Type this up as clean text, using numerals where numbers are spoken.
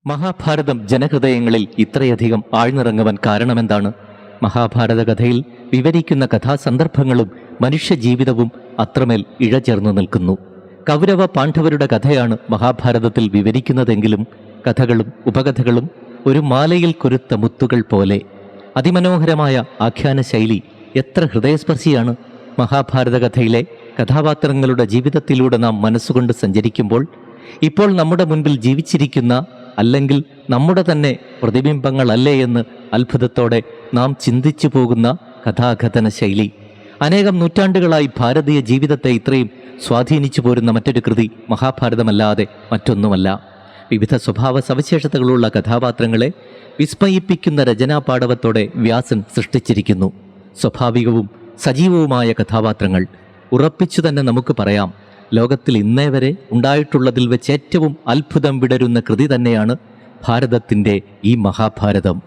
മഹാഭാരതം ജനഹൃദയങ്ങളിൽ ഇത്രയധികം ആഴ്ന്നിറങ്ങുവാൻ കാരണമെന്താണ്? മഹാഭാരത കഥയിൽ വിവരിക്കുന്ന കഥാസന്ദർഭങ്ങളും മനുഷ്യജീവിതവും അത്രമേൽ ഇഴചേർന്നു നിൽക്കുന്നു. കൗരവ പാണ്ഡവരുടെ കഥയാണ് മഹാഭാരതത്തിൽ വിവരിക്കുന്നതെങ്കിലും കഥകളും ഉപകഥകളും ഒരു മാലയിൽ കൊരുത്ത മുത്തുകൾ പോലെ. അതിമനോഹരമായ ആഖ്യാന ശൈലി എത്ര ഹൃദയസ്പർശിയാണ്! മഹാഭാരത കഥയിലെ കഥാപാത്രങ്ങളുടെ ജീവിതത്തിലൂടെ നാം മനസ്സുകൊണ്ട് സഞ്ചരിക്കുമ്പോൾ ഇപ്പോൾ നമ്മുടെ മുൻപിൽ ജീവിച്ചിരിക്കുന്ന അല്ലെങ്കിൽ നമ്മുടെ തന്നെ പ്രതിബിംബങ്ങളല്ലേ എന്ന് അത്ഭുതത്തോടെ നാം ചിന്തിച്ചു പോകുന്ന കഥാകഥന ശൈലി അനേകം നൂറ്റാണ്ടുകളായി ഭാരതീയ ജീവിതത്തെ ഇത്രയും സ്വാധീനിച്ചു പോരുന്ന മറ്റൊരു കൃതി മഹാഭാരതമല്ലാതെ മറ്റൊന്നുമല്ല. വിവിധ സ്വഭാവ സവിശേഷതകളുള്ള കഥാപാത്രങ്ങളെ വിസ്മയിപ്പിക്കുന്ന രചനാപാടവത്തോടെ വ്യാസൻ സൃഷ്ടിച്ചിരിക്കുന്നു. സ്വാഭാവികവും സജീവവുമായ കഥാപാത്രങ്ങൾ. ഉറപ്പിച്ചു തന്നെ നമുക്ക് പറയാം, ലോകത്തിൽ ഇന്നേ വരെ ഉണ്ടായിട്ടുള്ളതിൽ വെച്ച് ഏറ്റവും അത്ഭുതം വിടരുന്ന കൃതി തന്നെയാണ് ഭാരതത്തിൻ്റെ ഈ മഹാഭാരതം.